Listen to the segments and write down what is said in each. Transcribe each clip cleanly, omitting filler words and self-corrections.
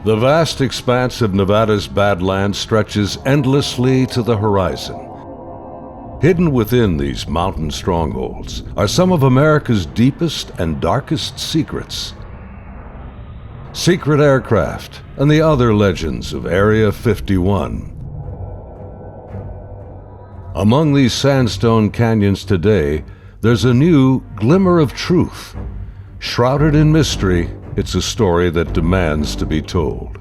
The vast expanse of Nevada's Badlands stretches endlessly to the horizon. Hidden within these mountain strongholds are some of America's deepest and darkest secrets. Secret aircraft and the other legends of Area 51. Among these sandstone canyons today, there's a new glimmer of truth. Shrouded in mystery, it's a story that demands to be told.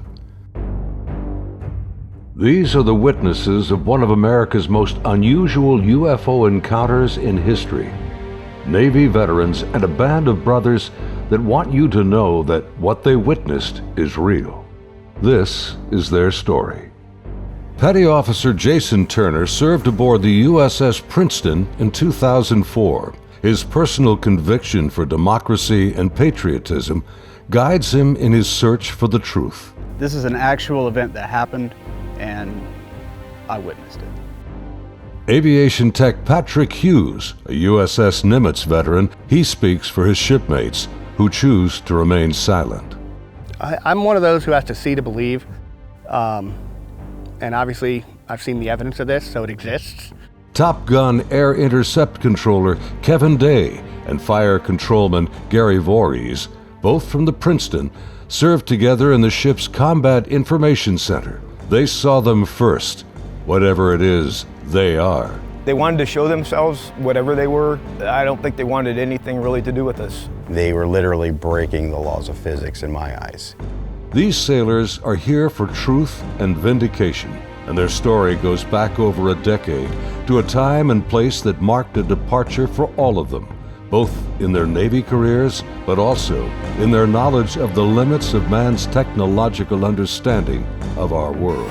These are the witnesses of one of America's most unusual UFO encounters in history. Navy veterans and a band of brothers that want you to know that what they witnessed is real. This is their story. Petty Officer Jason Turner served aboard the USS Princeton in 2004. His personal conviction for democracy and patriotism guides him in his search for the truth. This is an actual event that happened, and I witnessed it. Aviation tech Patrick Hughes, a USS Nimitz veteran, he speaks for his shipmates who choose to remain silent. I'm one of those who has to see to believe, and obviously I've seen the evidence of this, so it exists. Top Gun Air Intercept Controller Kevin Day and Fire Controlman Gary Voorhees, both from the Princeton, served together in the ship's Combat Information Center. They saw them first, whatever it is they are. They wanted to show themselves, whatever they were. I don't think they wanted anything really to do with us. They were literally breaking the laws of physics in my eyes. These sailors are here for truth and vindication, and their story goes back over a decade to a time and place that marked a departure for all of them, both in their Navy careers, but also in their knowledge of the limits of man's technological understanding of our world.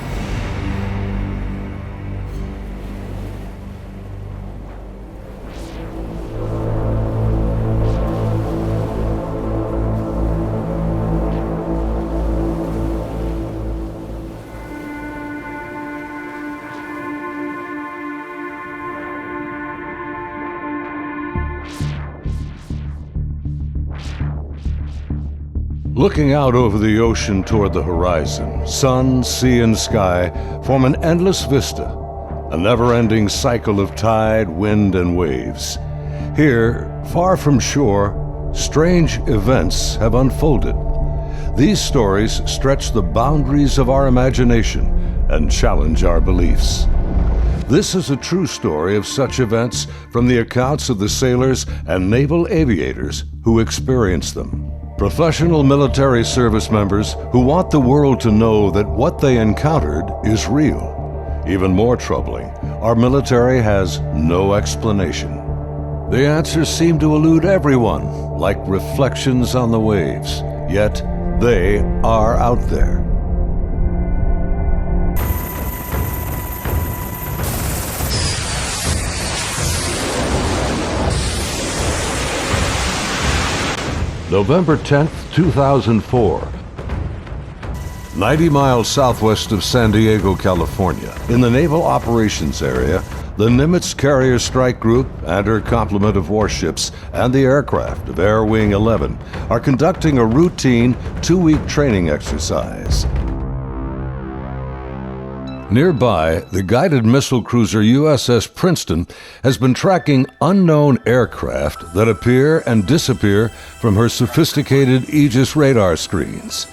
Looking out over the ocean toward the horizon, sun, sea, and sky form an endless vista, a never-ending cycle of tide, wind, and waves. Here, far from shore, strange events have unfolded. These stories stretch the boundaries of our imagination and challenge our beliefs. This is a true story of such events from the accounts of the sailors and naval aviators who experienced them. Professional military service members who want the world to know that what they encountered is real. Even more troubling, our military has no explanation. The answers seem to elude everyone, like reflections on the waves, yet they are out there. November 10th, 2004. 90 miles southwest of San Diego, California, in the Naval Operations Area, the Nimitz Carrier Strike Group and her complement of warships and the aircraft of Air Wing 11 are conducting a routine 2-week training exercise. Nearby, the guided missile cruiser USS Princeton has been tracking unknown aircraft that appear and disappear from her sophisticated Aegis radar screens.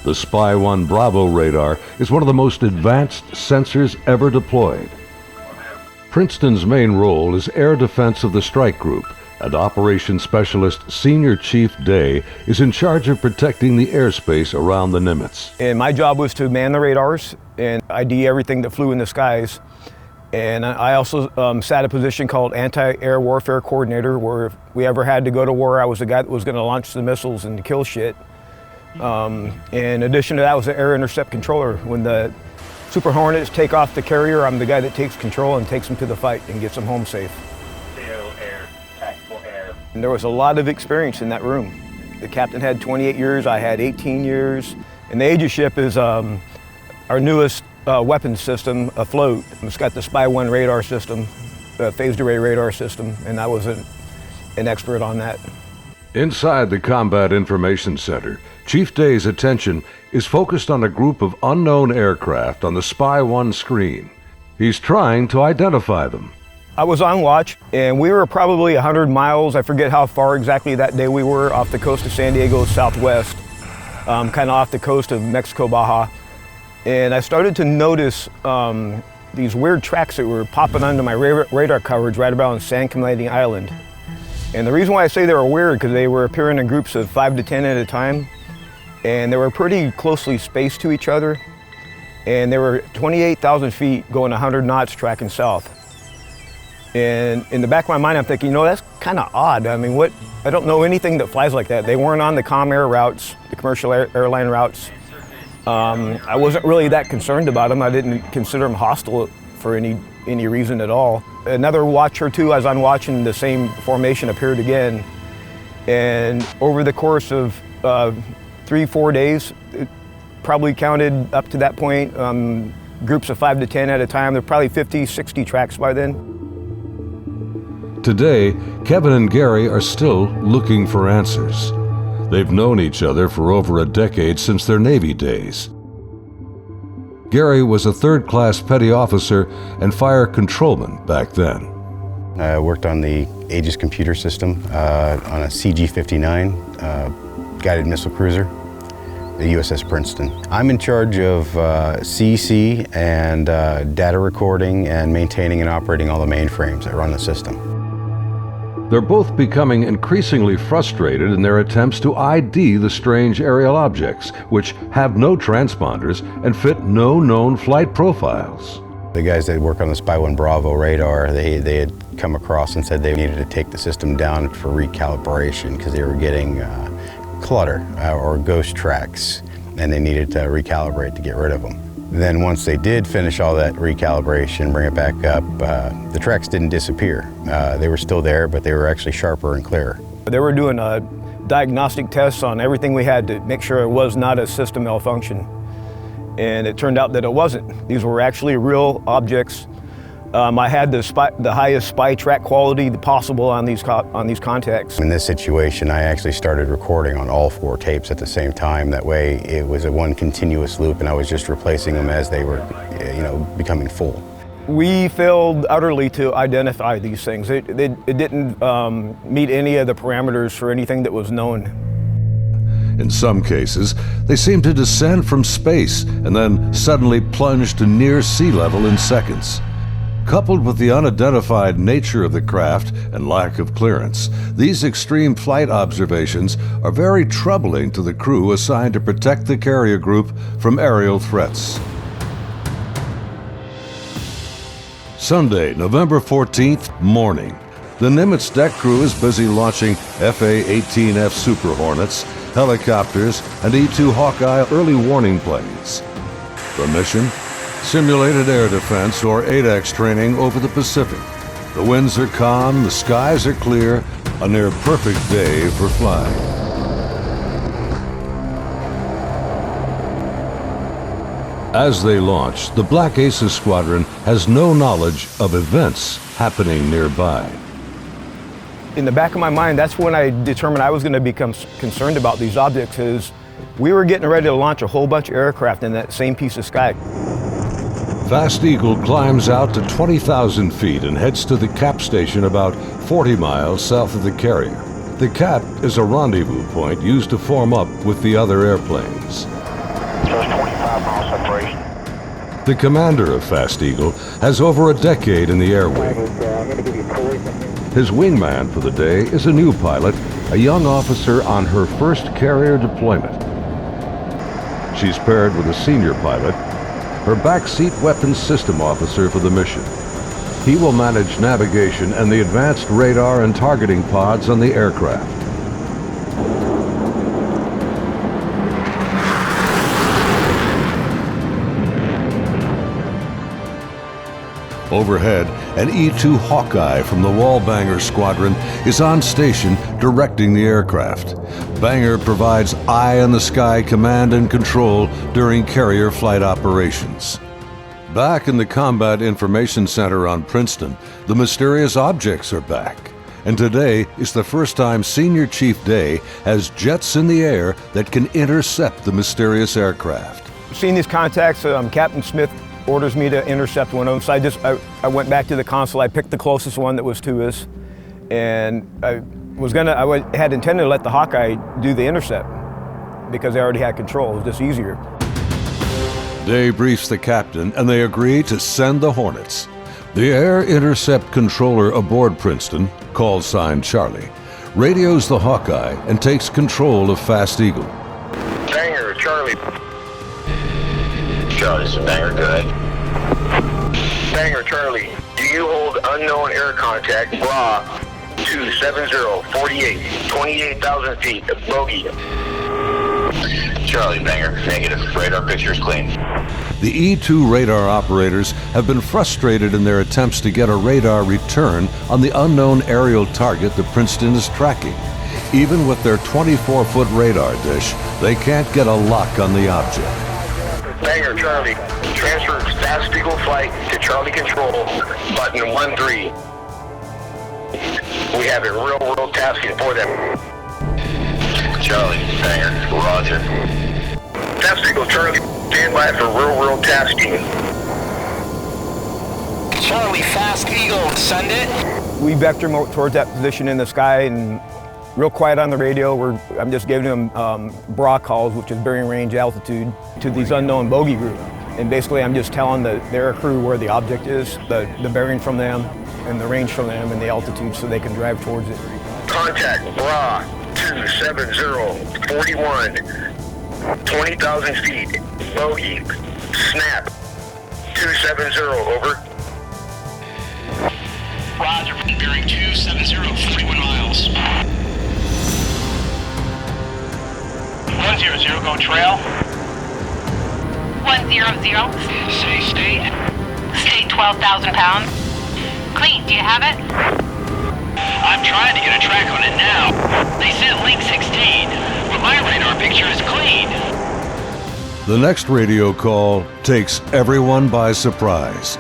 The Spy 1 Bravo radar is one of the most advanced sensors ever deployed. Princeton's main role is air defense of the strike group, and Operations Specialist Senior Chief Day is in charge of protecting the airspace around the Nimitz. And my job was to man the radars and ID everything that flew in the skies. And I also sat a position called Anti-Air Warfare Coordinator, where if we ever had to go to war, I was the guy that was going to launch the missiles and kill shit. In addition to that, I was the Air Intercept Controller. When the Super Hornets take off the carrier, I'm the guy that takes control and takes them to the fight and gets them home safe. And there was a lot of experience in that room. The captain had 28 years, I had 18 years. And the Aegis ship is our newest weapons system afloat. It's got the Spy 1 radar system, the phased array radar system, and I was an expert on that. Inside the Combat Information Center, Chief Day's attention is focused on a group of unknown aircraft on the Spy 1 screen. He's trying to identify them. I was on watch, and we were probably 100 miles, I forget how far exactly that day we were, off the coast of San Diego southwest, kind of off the coast of Mexico, Baja. And I started to notice these weird tracks that were popping onto my radar coverage right about on San Clemente Island. And the reason why I say they were weird, because they were appearing in groups of 5 to 10 at a time, and they were pretty closely spaced to each other, and they were 28,000 feet going 100 knots tracking south. And in the back of my mind, I'm thinking, you know, that's kind of odd. I mean, I don't know anything that flies like that. They weren't on the comm air routes, the commercial airline routes. I wasn't really that concerned about them. I didn't consider them hostile for any reason at all. Another watch or two, as I'm watching, the same formation appeared again. And over the course of 3-4 days, it probably counted up to that point, groups of 5 to 10 at a time. There were probably 50, 60 tracks by then. Today, Kevin and Gary are still looking for answers. They've known each other for over a decade since their Navy days. Gary was a third-class petty officer and fire controlman back then. I worked on the Aegis computer system on a CG-59 guided missile cruiser, the USS Princeton. I'm in charge of CEC and data recording and maintaining and operating all the mainframes that run the system. They're both becoming increasingly frustrated in their attempts to ID the strange aerial objects, which have no transponders and fit no known flight profiles. The guys that work on the Spy 1 Bravo radar, they had come across and said they needed to take the system down for recalibration because they were getting clutter or ghost tracks, and they needed to recalibrate to get rid of them. Then once they did finish all that recalibration, bring it back up, the tracks didn't disappear. They were still there, but they were actually sharper and clearer. They were doing diagnostic tests on everything we had to make sure it was not a system malfunction. And it turned out that it wasn't. These were actually real objects. I had the highest spy track quality possible on these contacts. In this situation, I actually started recording on all 4 tapes at the same time. That way, it was a one continuous loop, and I was just replacing them as they were, becoming full. We failed utterly to identify these things. It didn't meet any of the parameters for anything that was known. In some cases, they seem to descend from space and then suddenly plunge to near sea level in seconds. Coupled with the unidentified nature of the craft and lack of clearance, these extreme flight observations are very troubling to the crew assigned to protect the carrier group from aerial threats. Sunday, November 14th, morning. The Nimitz deck crew is busy launching FA-18F Super Hornets, helicopters, and E-2 Hawkeye early warning planes. The mission? Simulated air defense, or ADEX training over the Pacific. The winds are calm, the skies are clear, a near perfect day for flying. As they launch, the Black Aces squadron has no knowledge of events happening nearby. In the back of my mind, that's when I determined I was going to become concerned about these objects, is we were getting ready to launch a whole bunch of aircraft in that same piece of sky. Fast Eagle climbs out to 20,000 feet and heads to the cap station about 40 miles south of the carrier. The cap is a rendezvous point used to form up with the other airplanes. Just 25 miles separation. The commander of Fast Eagle has over a decade in the air wing. His wingman for the day is a new pilot, a young officer on her first carrier deployment. She's paired with a senior pilot, her backseat weapons system officer for the mission. He will manage navigation and the advanced radar and targeting pods on the aircraft. Overhead, an E-2 Hawkeye from the Wallbanger Squadron is on station directing the aircraft. Banger provides eye-in-the-sky command and control during carrier flight operations. Back in the Combat Information Center on Princeton, the mysterious objects are back. And today is the first time Senior Chief Day has jets in the air that can intercept the mysterious aircraft. Seeing these contacts, Captain Smith orders me to intercept one of them. So I went back to the console. I picked the closest one that was to us, and I had intended to let the Hawkeye do the intercept because they already had control. It was just easier. Day briefs the captain, and they agree to send the Hornets. The air intercept controller aboard Princeton, call sign Charlie, radios the Hawkeye and takes control of Fast Eagle. Banger, Charlie. Charlie's a banger, good. Banger, Charlie. Do you hold unknown air contact, bra, 270-48, 28,000 feet, bogey. Charlie, banger, negative. Radar picture is clean. The E-2 radar operators have been frustrated in their attempts to get a radar return on the unknown aerial target that Princeton is tracking. Even with their 24-foot radar dish, they can't get a lock on the object. Banger, Charlie. Transfer Fast Eagle flight to Charlie Control, button 13. We have a real-world tasking for them. Charlie, banger, roger. Fast Eagle, Charlie, stand by for real-world tasking. Charlie, Fast Eagle, send it. We vector them towards that position in the sky, and real quiet on the radio. I'm just giving them bra calls, which is bearing range altitude, to these unknown bogey group. And basically I'm just telling their crew where the object is, the bearing from them, and the range from them, and the altitude, so they can drive towards it. Contact bra 270-41, 20,000 feet, bogey, snap, 270, over. Roger, bearing 270, 41 miles. 100, go trail. 100. Say state. State 12,000 pounds. Clean, do you have it? I'm trying to get a track on it now. They sent link 16, but my radar picture is clean. The next radio call takes everyone by surprise.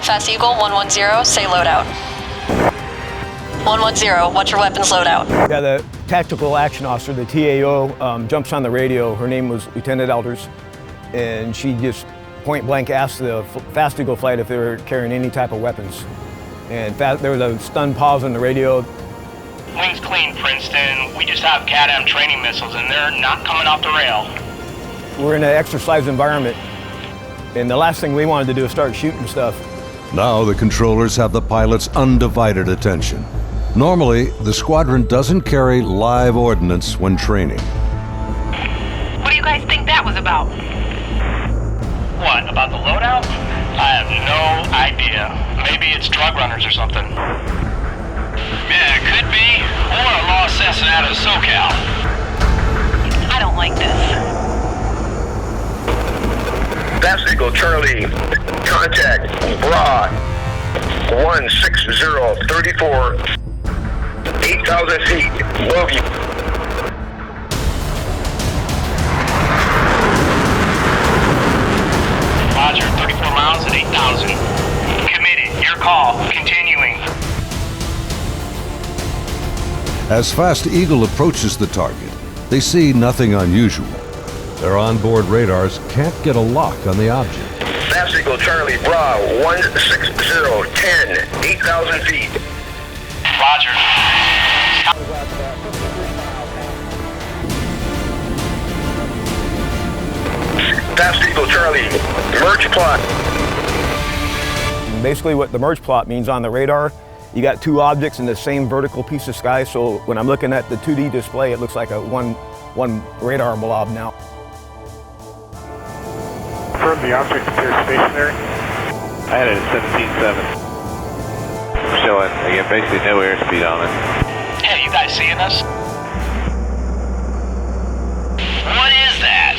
Fast Eagle 110, say loadout. 110, what's your weapons loadout? Yeah, the tactical action officer, the TAO, jumps on the radio. Her name was Lieutenant Elders, and she just point blank asked the Fast Eagle flight if they were carrying any type of weapons. And there was a stunned pause on the radio. Wings clean, Princeton. We just have CADAM training missiles, and they're not coming off the rail. We're in an exercise environment, and the last thing we wanted to do is start shooting stuff. Now the controllers have the pilot's undivided attention. Normally, the squadron doesn't carry live ordnance when training. What do you guys think that was about? What, about the loadout? I have no idea. Maybe it's drug runners or something. Yeah, it could be. Or a lost assassin out of SoCal. I don't like this. Fast Eagle, Charlie, contact bra 160-34, 8,000 feet, bogey. Roger, 34 miles at 8,000. Committed, your call, continuing. As Fast Eagle approaches the target, they see nothing unusual. Their onboard radars can't get a lock on the object. Fast Eagle, Charlie, bra 160-10, 8,000 feet. Roger. Fast Eagle, Charlie, merge plot. Basically what the merge plot means on the radar, you got two objects in the same vertical piece of sky, so when I'm looking at the 2D display, it looks like a one radar blob now. Confirm the object appears stationary. I had it at 17.7. Showing, again, basically no airspeed on it. Hey, you guys seeing us? What is that?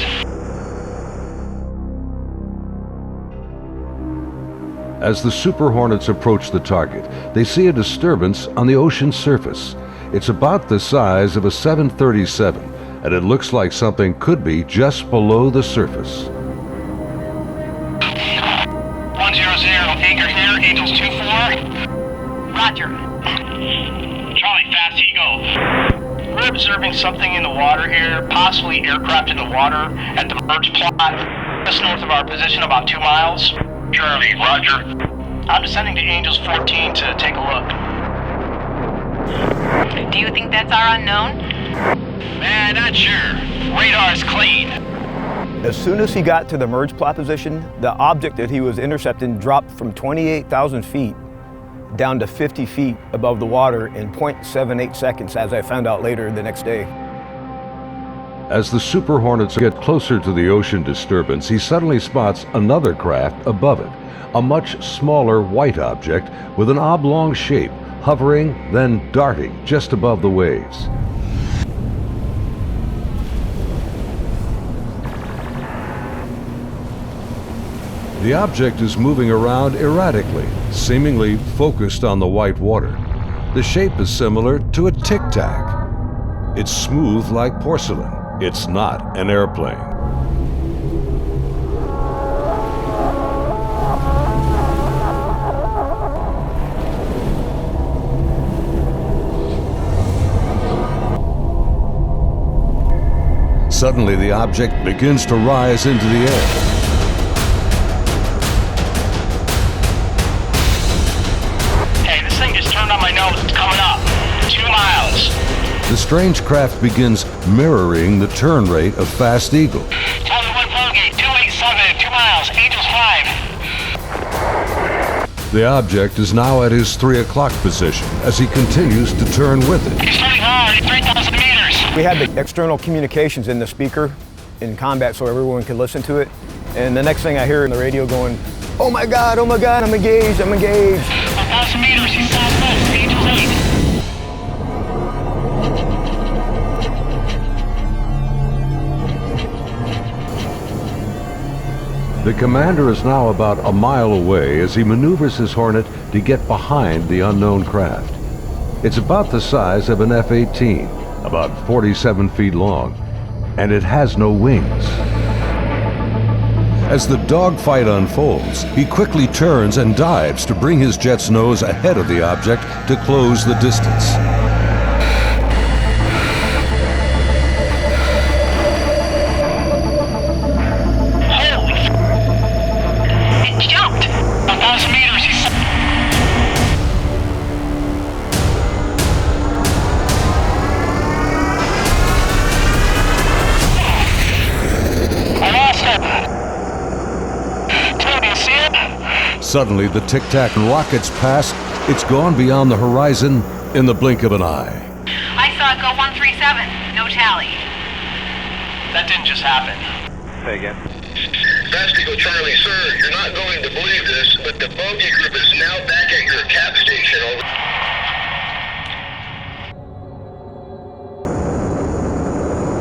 As the Super Hornets approach the target, they see a disturbance on the ocean surface. It's about the size of a 737, and it looks like something could be just below the surface. 100, anchor here, Angels 24. Roger. Charlie, Fast Eagle. We're observing something in the water here, possibly aircraft in the water at the merge plot, just north of our position, about 2 miles. Charlie, roger. I'm descending to Angels 14 to take a look. Do you think that's our unknown? Man, not sure. Radar's clean. As soon as he got to the merge plot position, the object that he was intercepting dropped from 28,000 feet down to 50 feet above the water in 0.78 seconds, as I found out later the next day. As the Super Hornets get closer to the ocean disturbance, he suddenly spots another craft above it, a much smaller white object with an oblong shape, hovering, then darting just above the waves. The object is moving around erratically, seemingly focused on the white water. The shape is similar to a Tic-Tac. It's smooth like porcelain. It's not an airplane. Suddenly, the object begins to rise into the air. The strange craft begins mirroring the turn rate of Fast Eagle. Charlie 1 Vulgate, 287, 2 miles, Angels 5. The object is now at his 3 o'clock position as he continues to turn with it. He's turning hard at 3,000 meters. We had the external communications in the speaker in combat so everyone could listen to it. And the next thing I hear in the radio going, oh my God, I'm engaged, I'm engaged. 1,000 meters, he's southwest, Angels 8. The commander is now about a mile away as he maneuvers his Hornet to get behind the unknown craft. It's about the size of an F-18, about 47 feet long, and it has no wings. As the dogfight unfolds, he quickly turns and dives to bring his jet's nose ahead of the object to close the distance. Suddenly, the Tic-Tac rockets past. It's gone beyond the horizon in the blink of an eye. I saw it go 137. No tally. That didn't just happen. Say again. Fast Eagle Charlie, sir, you're not going to believe this, but the bogey group is now back at your cap station.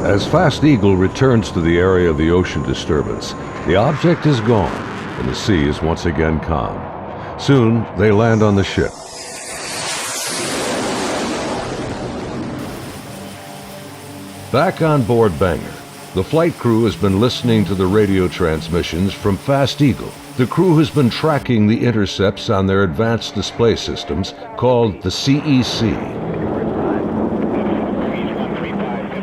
Over. As Fast Eagle returns to the area of the ocean disturbance, the object is gone, and the sea is once again calm. Soon, they land on the ship. Back on board Banger, the flight crew has been listening to the radio transmissions from Fast Eagle. The crew has been tracking the intercepts on their advanced display systems called the CEC.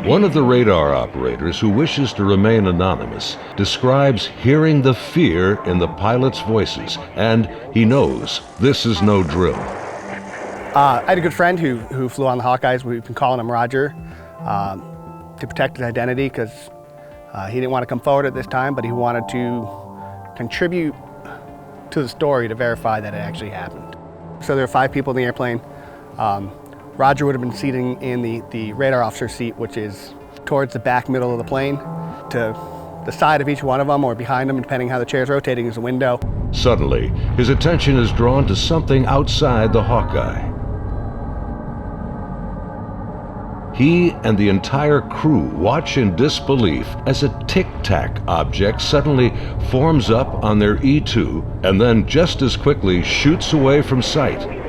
One of the radar operators, who wishes to remain anonymous, describes hearing the fear in the pilots' voices, and he knows this is no drill. I had a good friend who flew on the Hawkeyes. We've been calling him Roger to protect his identity because he didn't want to come forward at this time, but he wanted to contribute to the story to verify that it actually happened. So there were 5 people in the airplane. Roger would have been sitting in the radar officer seat, which is towards the back middle of the plane. To the side of each one of them, or behind them, depending how the chair's rotating, is a window. Suddenly, his attention is drawn to something outside the Hawkeye. He and the entire crew watch in disbelief as a Tic-Tac object suddenly forms up on their E2 and then just as quickly shoots away from sight.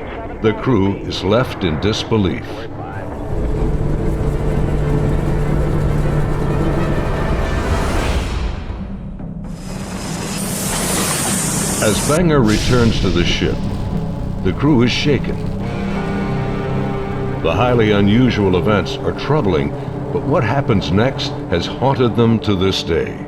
The crew is left in disbelief. As Banger returns to the ship, the crew is shaken. The highly unusual events are troubling, but what happens next has haunted them to this day.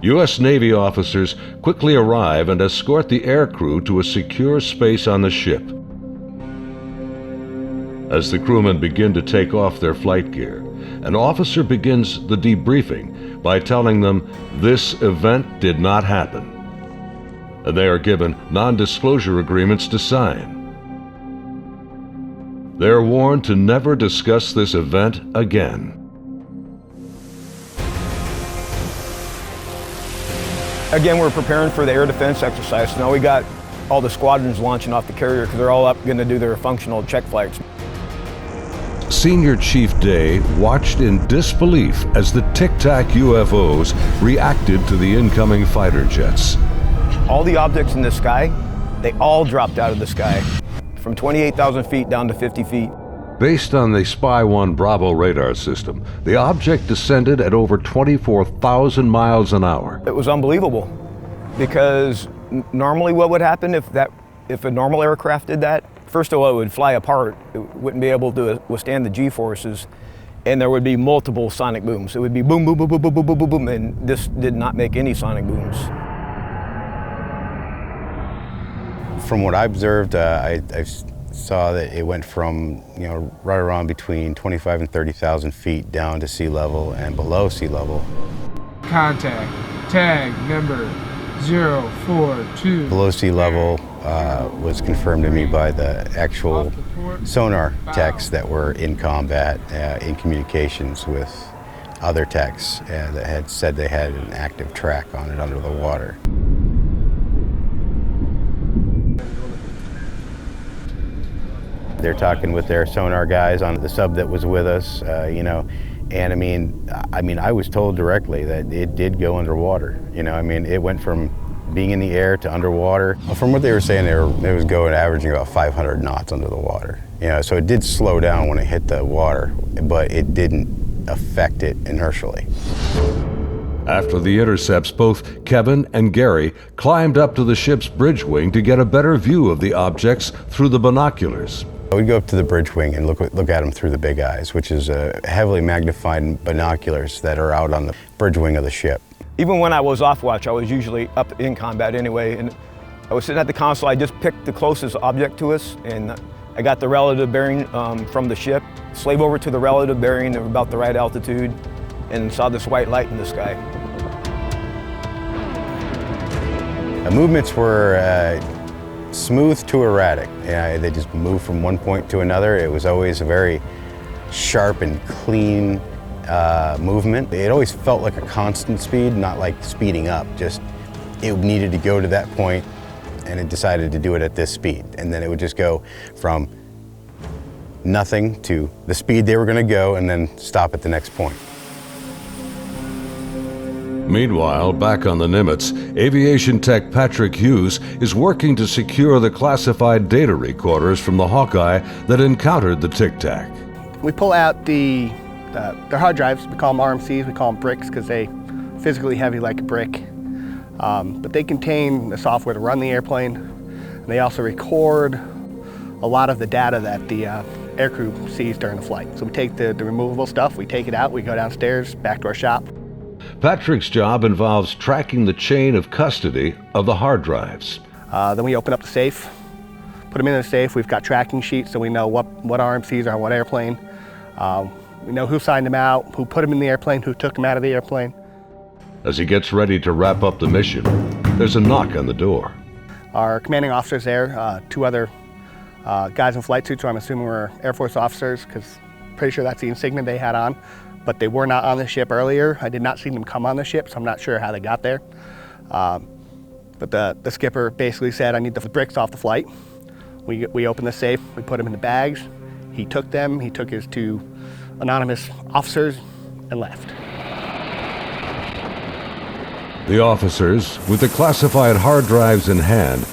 U.S. Navy officers quickly arrive and escort the aircrew to a secure space on the ship. As the crewmen begin to take off their flight gear, an officer begins the debriefing by telling them this event did not happen, and they are given non-disclosure agreements to sign. They are warned to never discuss this event again. Again, we're preparing for the air defense exercise. So now we got all the squadrons launching off the carrier because they're all up going to do their functional check flights. Senior Chief Day watched in disbelief as the Tic-Tac UFOs reacted to the incoming fighter jets. All the objects in the sky, they all dropped out of the sky from 28,000 feet down to 50 feet. Based on the Spy 1 Bravo radar system, the object descended at over 24,000 miles an hour. It was unbelievable because normally what would happen if a normal aircraft did that? First of all, it would fly apart. It wouldn't be able to withstand the G-forces, and there would be multiple sonic booms. It would be boom, boom, boom, boom, boom, boom, boom, boom, boom, and this did not make any sonic booms. From what I observed, I saw that it went from, right around between 25 and 30,000 feet down to sea level and below sea level. Contact, tag number 042. Below sea level was confirmed to me by the actual sonar techs that were in combat, in communications with other techs that had said they had an active track on it under the water. They're talking with their sonar guys on the sub that was with us, and I mean, I was told directly that it did go underwater. It went from being in the air to underwater. From what they were saying, it was going averaging about 500 knots under the water. So it did slow down when it hit the water, but it didn't affect it inertially. After the intercepts, both Kevin and Gary climbed up to the ship's bridge wing to get a better view of the objects through the binoculars. We'd go up to the bridge wing and look at them through the big eyes, which is heavily magnified binoculars that are out on the bridge wing of the ship. Even when I was off watch, I was usually up in combat anyway, and I was sitting at the console. I just picked the closest object to us, and I got the relative bearing from the ship, slave over to the relative bearing of about the right altitude, and saw this white light in the sky. The movements were smooth to erratic. They just moved from one point to another. It was always a very sharp and clean movement. It always felt like a constant speed, not like speeding up. Just it needed to go to that point, and it decided to do it at this speed. And then it would just go from nothing to the speed they were going to go, and then stop at the next point. Meanwhile, back on the Nimitz, aviation tech Patrick Hughes is working to secure the classified data recorders from the Hawkeye that encountered the Tic-Tac. We pull out their hard drives. We call them RMCs, we call them bricks because they physically heavy like a brick. But they contain the software to run the airplane. And they also record a lot of the data that the aircrew sees during the flight. So we take the removable stuff, we take it out, we go downstairs, back to our shop. Patrick's job involves tracking the chain of custody of the hard drives. Then we open up the safe, put them in the safe. We've got tracking sheets so we know what RMCs are on what airplane. We know who signed them out, who put them in the airplane, who took them out of the airplane. As he gets ready to wrap up the mission, there's a knock on the door. Our commanding officer's there, two other guys in flight suits who I'm assuming were Air Force officers, because pretty sure that's the insignia they had on. But they were not on the ship earlier. I did not see them come on the ship, so I'm not sure how they got there. But the skipper basically said, I need the bricks off the flight. We opened the safe, we put them in the bags. He took them, he took his two anonymous officers and left. The officers, with the classified hard drives in hand,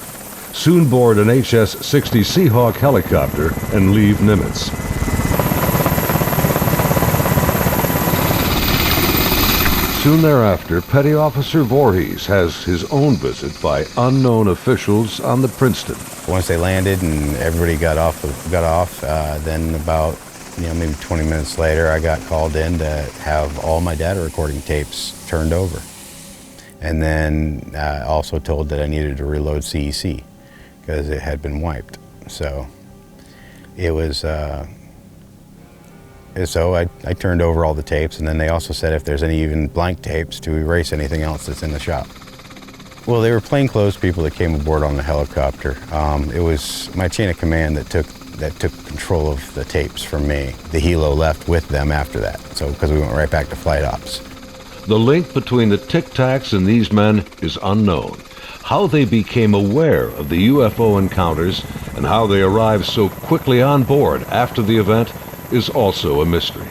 soon board an HS-60 Seahawk helicopter and leave Nimitz. Soon thereafter, Petty Officer Voorhees has his own visit by unknown officials on the Princeton. Once they landed and everybody got off, then about maybe 20 minutes later, I got called in to have all my data recording tapes turned over. And then also told that I needed to reload CEC because it had been wiped. So it was, so I turned over all the tapes, and then they also said if there's any even blank tapes to erase anything else that's in the shop. Well, they were plainclothes people that came aboard on the helicopter. It was my chain of command that took control of the tapes from me. The helo left with them after that, so because we went right back to flight ops. The link between the Tic-Tacs and these men is unknown. How they became aware of the UFO encounters and how they arrived so quickly on board after the event is also a mystery.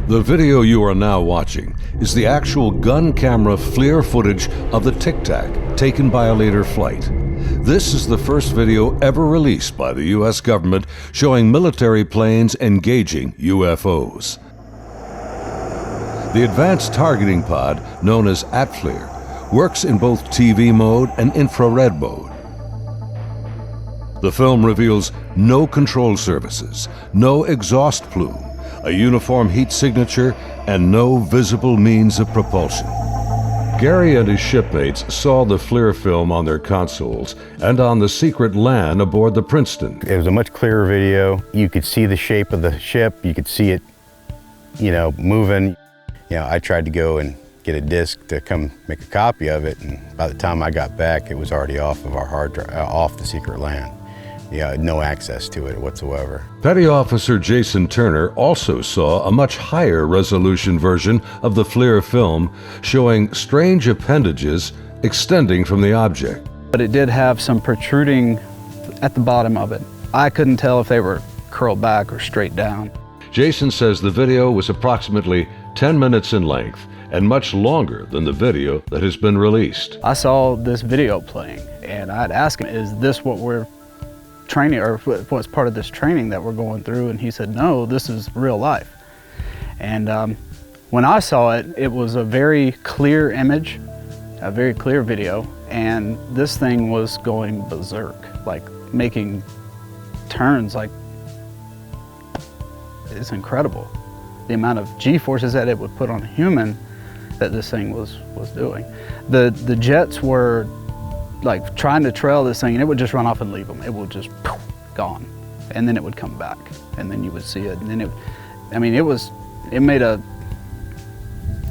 The video you are now watching is the actual gun camera FLIR footage of the Tic-Tac taken by a later flight. This is the first video ever released by the US government showing military planes engaging UFOs. The advanced targeting pod, known as FLIR, works in both TV mode and infrared mode. The film reveals no control surfaces, no exhaust plume, a uniform heat signature, and no visible means of propulsion. Gary and his shipmates saw the FLIR film on their consoles and on the secret LAN aboard the Princeton. It was a much clearer video. You could see the shape of the ship. You could see it, moving. I tried to go and get a disc to come make a copy of it, and by the time I got back, it was already off of our hard drive, off the secret LAN. No access to it whatsoever. Petty Officer Jason Turner also saw a much higher resolution version of the FLIR film showing strange appendages extending from the object. But it did have some protruding at the bottom of it. I couldn't tell if they were curled back or straight down. Jason says the video was approximately 10 minutes in length and much longer than the video that has been released. I saw this video playing and I'd ask him, is this what we're training, or what's part of this training that we're going through? And he said, no, this is real life. And when I saw it, it was a very clear image, a very clear video, and this thing was going berserk, like making turns, like it's incredible. The amount of G-forces that it would put on a human that this thing was doing. The jets were like trying to trail this thing, and it would just run off and leave them. It would just poof, gone, and then it would come back, and then you would see it, and then it made a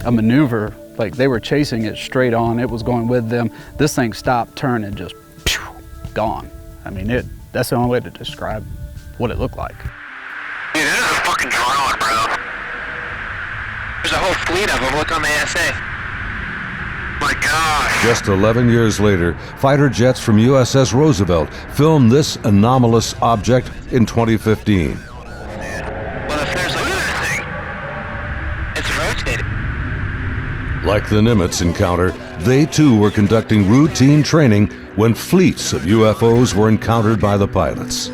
maneuver, like they were chasing it straight on. It was going with them. This thing stopped, turned, and just phew, gone. That's the only way to describe what it looked like. Dude, this is a fucking drone, bro. There's a whole fleet of them. Look on the ASA. My gosh. Just 11 years later, fighter jets from USS Roosevelt filmed this anomalous object in 2015. Well, if there's look at this thing. It's rotating. Like the Nimitz encounter, they too were conducting routine training when fleets of UFOs were encountered by the pilots.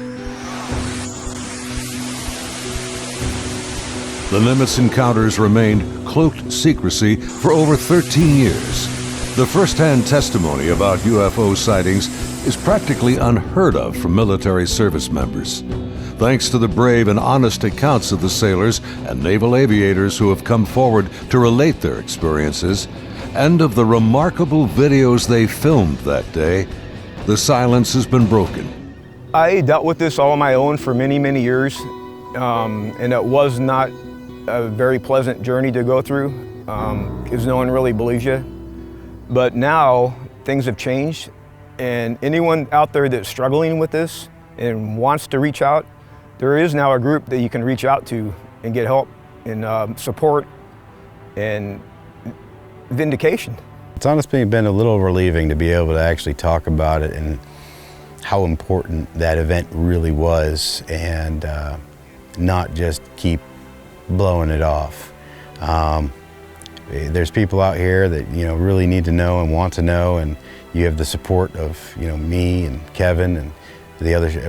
The Nimitz encounters remained cloaked secrecy for over 13 years. The first-hand testimony about UFO sightings is practically unheard of from military service members. Thanks to the brave and honest accounts of the sailors and naval aviators who have come forward to relate their experiences, and of the remarkable videos they filmed that day, the silence has been broken. I dealt with this all on my own for many, many years, and it was not a very pleasant journey to go through, because no one really believes you. But now things have changed, and anyone out there that's struggling with this and wants to reach out, there is now a group that you can reach out to and get help and support and vindication. It's honestly been a little relieving to be able to actually talk about it and how important that event really was, and not just keep blowing it off. There's people out here that really need to know and want to know, and you have the support of me and Kevin and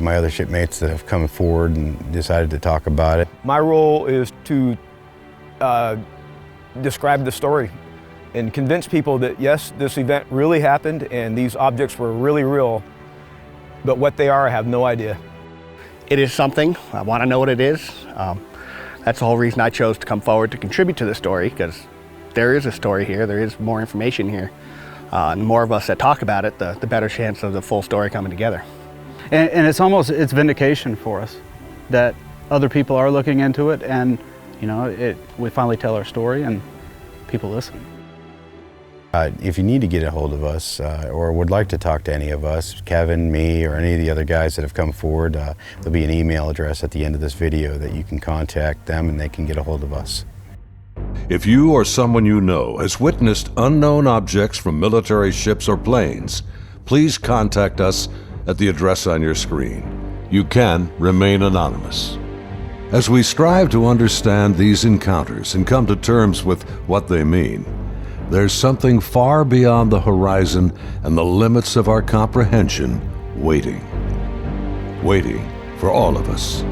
my other shipmates that have come forward and decided to talk about it. My role is to describe the story and convince people that yes, this event really happened and these objects were really real, but what they are, I have no idea. It is something. I want to know what it is. That's the whole reason I chose to come forward to contribute to the story, because there is a story here, there is more information here. And the more of us that talk about it, the better chance of the full story coming together. And it's vindication for us that other people are looking into it, and you know, we finally tell our story and people listen. If you need to get a hold of us or would like to talk to any of us, Kevin, me, or any of the other guys that have come forward, there'll be an email address at the end of this video that you can contact them and they can get a hold of us. If you or someone you know has witnessed unknown objects from military ships or planes, please contact us at the address on your screen. You can remain anonymous. As we strive to understand these encounters and come to terms with what they mean, there's something far beyond the horizon and the limits of our comprehension waiting for all of us.